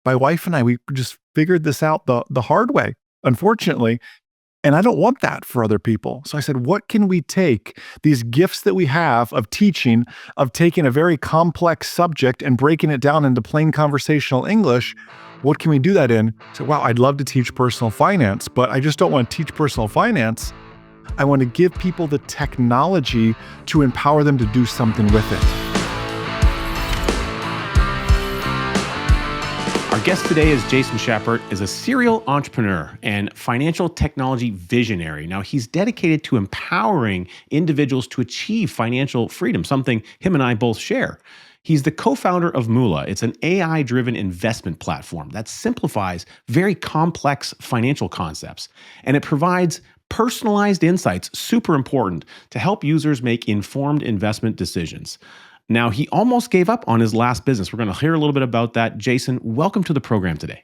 my wife and I, we just figured this out the hard way, unfortunately. And I don't want that for other people. So I said, what can we take these gifts that we have of teaching, of taking a very complex subject and breaking it down into plain conversational English? What can we do that in? So, wow, I'd love to teach personal finance, but I just don't want to teach personal finance. I want to give people the technology to empower them to do something with it. Our guest today is Jason Schappert, is a serial entrepreneur and financial technology visionary. Now, he's dedicated to empowering individuals to achieve financial freedom, something him and I both share. He's the co-founder of Moolah. It's an AI-driven investment platform that simplifies very complex financial concepts, and it provides personalized insights, super important, to help users make informed investment decisions. Now, he almost gave up on his last business. We're going to hear a little bit about that. Jason, welcome to the program today.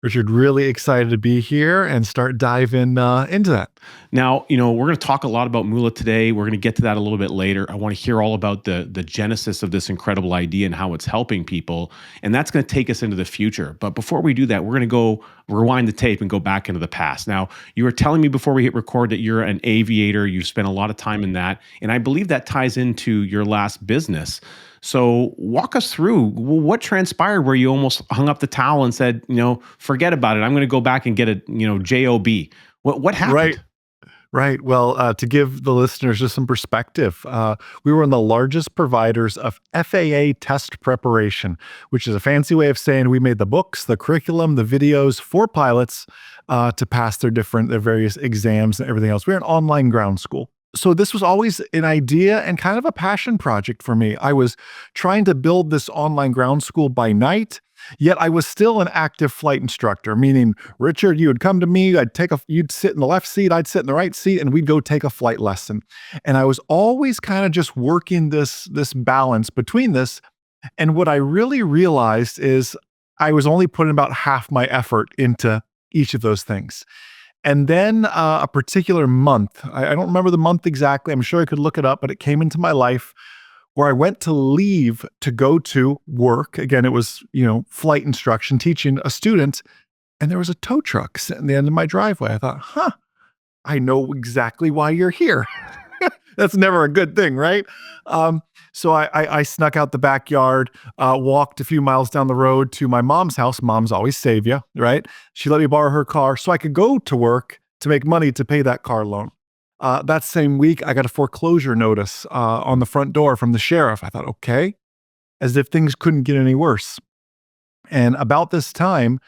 Richard, really excited to be here and start diving into that. Now, we're going to talk a lot about Moolah today. We're going to get to that a little bit later. I want to hear all about the genesis of this incredible idea and how it's helping people. And that's going to take us into the future. But before we do that, we're going to go rewind the tape and go back into the past. Now, you were telling me before we hit record that you're an aviator. You've spent a lot of time in that. And I believe that ties into your last business. So walk us through what transpired where you almost hung up the towel and said, forget about it. I'm going to go back and get a, job. What happened? Right. Well, to give the listeners just some perspective, we were one of the largest providers of FAA test preparation, which is a fancy way of saying we made the books, the curriculum, the videos for pilots to pass their various exams and everything else. We're an online ground school. So this was always an idea and kind of a passion project for me. I was trying to build this online ground school by night, yet I was still an active flight instructor, meaning, Richard, you would come to me, you'd sit in the left seat, I'd sit in the right seat, and we'd go take a flight lesson. And I was always kind of just working this balance between this. And what I really realized is I was only putting about half my effort into each of those things. And then a particular month, I don't remember the month exactly, I'm sure I could look it up, but it came into my life where I went to leave to go to work. Again, it was, flight instruction, teaching a student, and there was a tow truck sitting at the end of my driveway. I thought, I know exactly why you're here. That's never a good thing, right? So I snuck out the backyard, walked a few miles down the road to my mom's house. Moms always save you, right? She let me borrow her car so I could go to work to make money to pay that car loan. That same week, I got a foreclosure notice on the front door from the sheriff. I thought, okay, as if things couldn't get any worse. And about this time,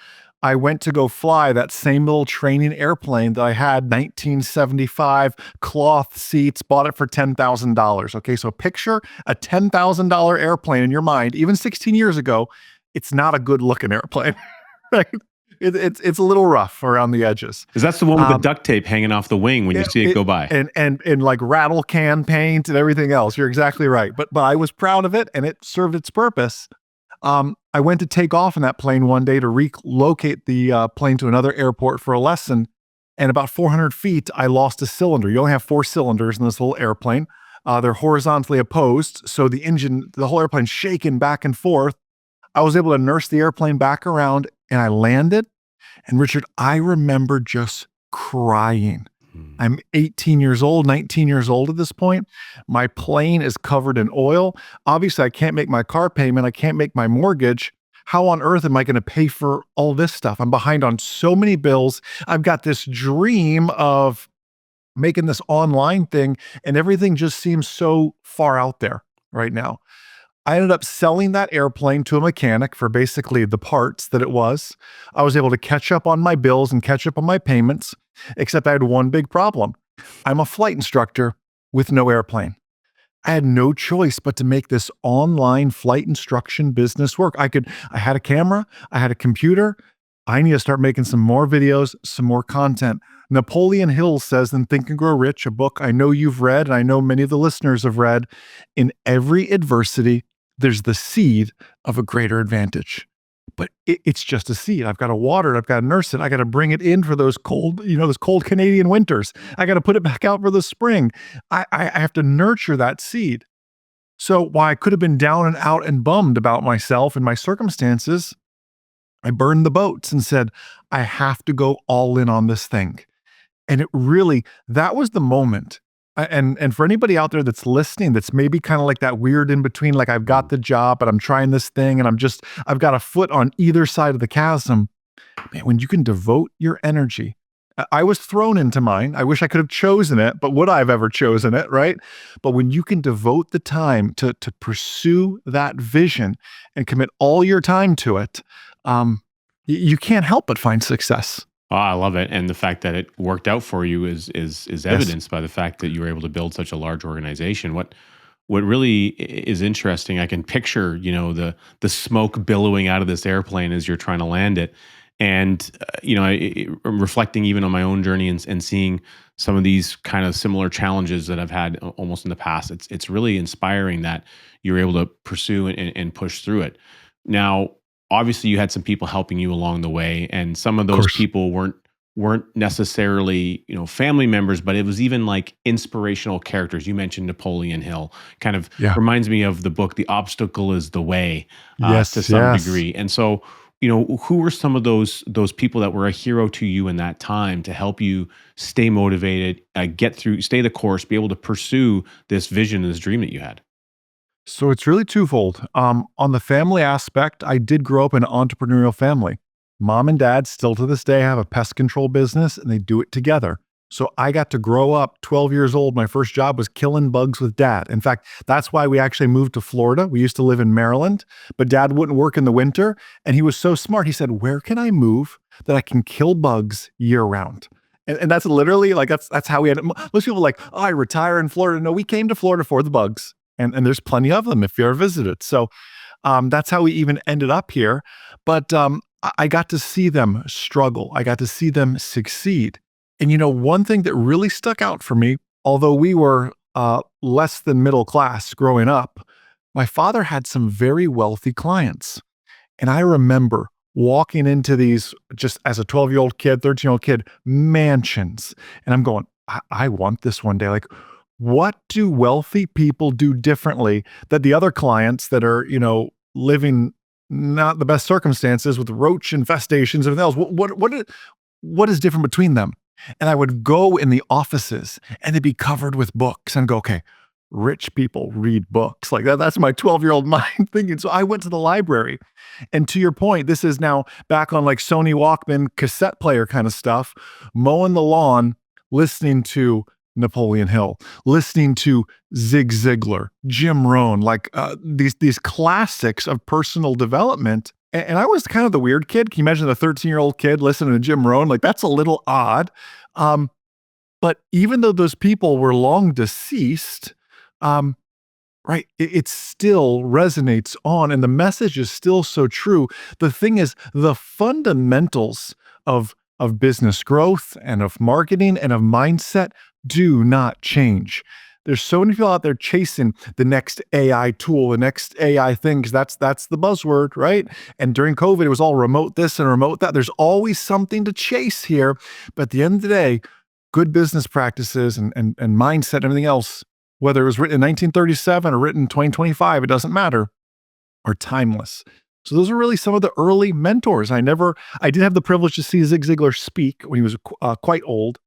I went to go fly that same little training airplane that I had, 1975, cloth seats, bought it for $10,000. Okay, so picture a $10,000 airplane in your mind. Even 16 years ago, it's not a good looking airplane, right? It's a little rough around the edges. Is that the one with the duct tape hanging off the wing when you see it go by? And like rattle can paint and everything else. You're exactly right. But I was proud of it and it served its purpose. I went to take off in that plane one day to relocate the plane to another airport for a lesson. And about 400 feet, I lost a cylinder. You only have 4 cylinders in this little airplane. They're horizontally opposed. So the whole airplane shaking back and forth. I was able to nurse the airplane back around and I landed. And Richard, I remember just crying. I'm 18 years old, 19 years old at this point. My plane is covered in oil. Obviously, I can't make my car payment. I can't make my mortgage. How on earth am I going to pay for all this stuff? I'm behind on so many bills. I've got this dream of making this online thing, and everything just seems so far out there right now. I ended up selling that airplane to a mechanic for basically the parts that it was. I was able to catch up on my bills and catch up on my payments, except I had one big problem. I'm a flight instructor with no airplane. I had no choice but to make this online flight instruction business work. I had a camera, I had a computer. I need to start making some more videos, some more content. Napoleon Hill says in Think and Grow Rich, a book I know you've read, and I know many of the listeners have read, in every adversity, there's the seed of a greater advantage. But it's just a seed. I've got to water it. I've got to nurse it. I got to bring it in for those cold Canadian winters. I got to put it back out for the spring. I have to nurture that seed. So while I could have been down and out and bummed about myself and my circumstances, I burned the boats and said, I have to go all in on this thing. And it really, that was the moment. And for anybody out there that's listening, that's maybe kind of like that weird in between, like I've got Mhm. the job, but I'm trying this thing and I've got a foot on either side of the chasm. Man, when you can devote your energy, I was thrown into mine. I wish I could have chosen it, but would I have ever chosen it, right? But when you can devote the time to pursue that vision and commit all your time to it, um, you can't help but find success. Oh, I love it, and the fact that it worked out for you is Yes, evidenced by the fact that you were able to build such a large organization. What really is interesting, I can picture, the smoke billowing out of this airplane as you're trying to land it, and I'm reflecting even on my own journey and seeing some of these kind of similar challenges that I've had almost in the past. It's really inspiring that you're able to pursue and push through it. Now, obviously, you had some people helping you along the way, and some of of those course. people weren't necessarily family members, but it was even like inspirational characters. You mentioned Napoleon Hill, kind of Yeah. reminds me of the book The Obstacle Is the Way, to Yes, some yes. degree. And so, who were some of those people that were a hero to you in that time to help you stay motivated, get through, stay the course, be able to pursue this vision, this dream that you had? So it's really twofold. On the family aspect, I did grow up in an entrepreneurial family. Mom and dad still to this day have a pest control business and they do it together. So I got to grow up 12 years old. My first job was killing bugs with dad. In fact, that's why we actually moved to Florida. We used to live in Maryland, but dad wouldn't work in the winter. And he was so smart. He said, where can I move that I can kill bugs year round? And that's literally like, that's how we had it. Most people are like, oh, I retire in Florida. No, we came to Florida for the bugs and there's plenty of them if you ever visited. So that's how we even ended up here. But I got to see them struggle. I got to see them succeed. And one thing that really stuck out for me, although we were less than middle class growing up, my father had some very wealthy clients. And I remember walking into these just as a 12-year-old kid, 13-year-old kid, mansions. And I'm going, I want this one day. Like, what do wealthy people do differently that the other clients that are, living not the best circumstances with roach infestations and everything else? What is different between them? And I would go in the offices and they'd be covered with books and go, okay, rich people read books. Like that's my 12-year-old mind thinking. So I went to the library. And to your point, this is now back on like Sony Walkman cassette player kind of stuff, mowing the lawn, listening to Napoleon Hill, listening to Zig Ziglar, Jim Rohn, like these classics of personal development. And I was kind of the weird kid. Can you imagine a 13-year-old kid listening to Jim Rohn? Like that's a little odd. Um, but even though those people were long deceased, um, right, it still resonates on, and the message is still so true. The thing is, the fundamentals of business growth and of marketing and of mindset do not change. There's so many people out there chasing the next AI tool, the next AI thing, 'cause that's the buzzword, right? And during COVID, it was all remote this and remote that. There's always something to chase here, but at the end of the day, good business practices and mindset and everything else, whether it was written in 1937 or written in 2025, it doesn't matter, are timeless. So those are really some of the early mentors. I did have the privilege to see Zig Ziglar speak when he was quite old.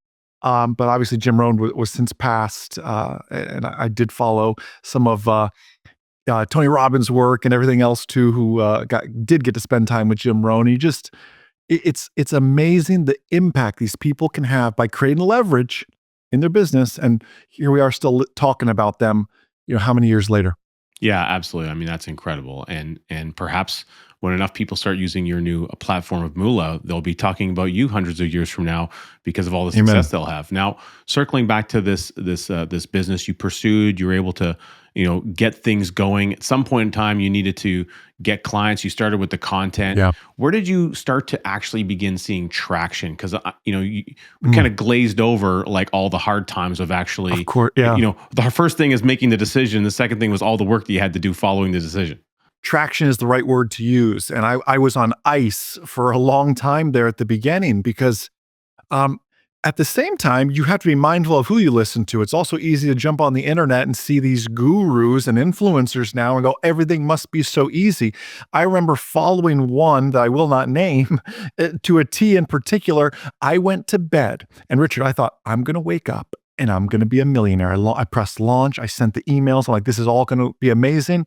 But obviously Jim Rohn was since passed. And I did follow some of Tony Robbins' work and everything else too, who did get to spend time with Jim Rohn. It's amazing the impact these people can have by creating leverage in their business. And here we are still talking about them, how many years later? Yeah, absolutely. I mean, that's incredible. And perhaps when enough people start using your new platform of Moolah, they'll be talking about you hundreds of years from now because of all the success Amen. they'll have. Now, circling back to this business you pursued, you were able to get things going. At some point in time, you needed to get clients. You started with the content. Yeah. Where did you start to actually begin seeing traction? Because we kind Mm, of glazed over like all the hard times of of actually course. Yeah. the first thing is making the decision. The second thing was all the work that you had to do following the decision. Traction is the right word to use. And I was on ice for a long time there at the beginning because um, At the same time, you have to be mindful of who you listen to. It's also easy to jump on the internet and see these gurus and influencers now and go, everything must be so easy. I remember following one that I will not name to a T in particular. I went to bed and Richard, I thought, I'm going to wake up and I'm going to be a millionaire. I pressed launch. I sent the emails. I'm like, this is all going to be amazing.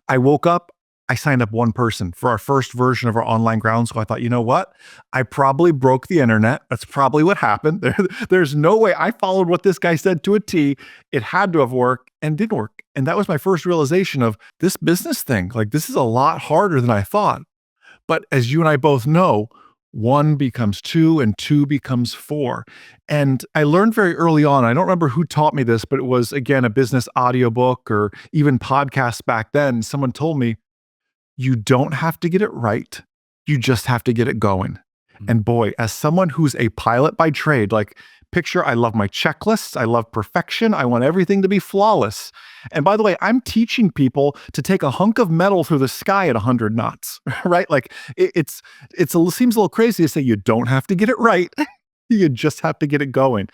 I woke up. I signed up one person for our first version of our online ground school. I thought, you know what? I probably broke the internet. That's probably what happened. There's no way I followed what this guy said to a T. It had to have worked and did work. And that was my first realization of this business thing. Like, this is a lot harder than I thought. But as you and I both know, one becomes two and two becomes four. And I learned very early on, I don't remember who taught me this, but it was, again, a business audiobook or even podcasts back then. Someone told me, you don't have to get it right. You just have to get it going. And boy, as someone who's a pilot by trade, like picture, I love my checklists. I love perfection. I want everything to be flawless. And by the way, I'm teaching people to take a hunk of metal through the sky at 100 knots, right? Like it seems a little crazy to say you don't have to get it right. You just have to get it going.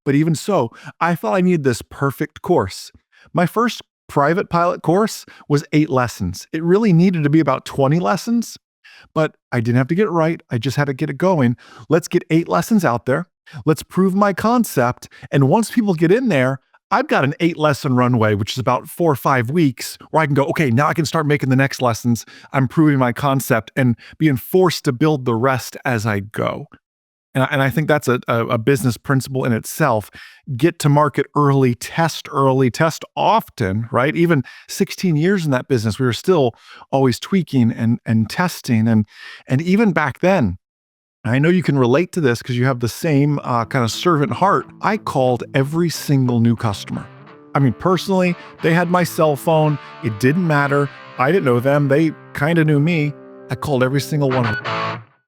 But even so, I thought I needed this perfect course. My first private pilot course was 8 lessons. It really needed to be about 20 lessons, but I didn't have to get it right. I just had to get it going. Let's get 8 lessons out there. Let's prove my concept. And once people get in there, I've got an 8-lesson runway, which is about 4 or 5 weeks, where I can go, okay, now I can start making the next lessons. I'm proving my concept and being forced to build the rest as I go. And I think that's a business principle in itself. Get to market early, test often, right? Even 16 years in that business, we were still always tweaking and testing. And even back then, I know you can relate to this because you have the same kind of servant heart. I called every single new customer. I mean, personally, they had my cell phone. It didn't matter. I didn't know them. They kind of knew me. I called every single one of them.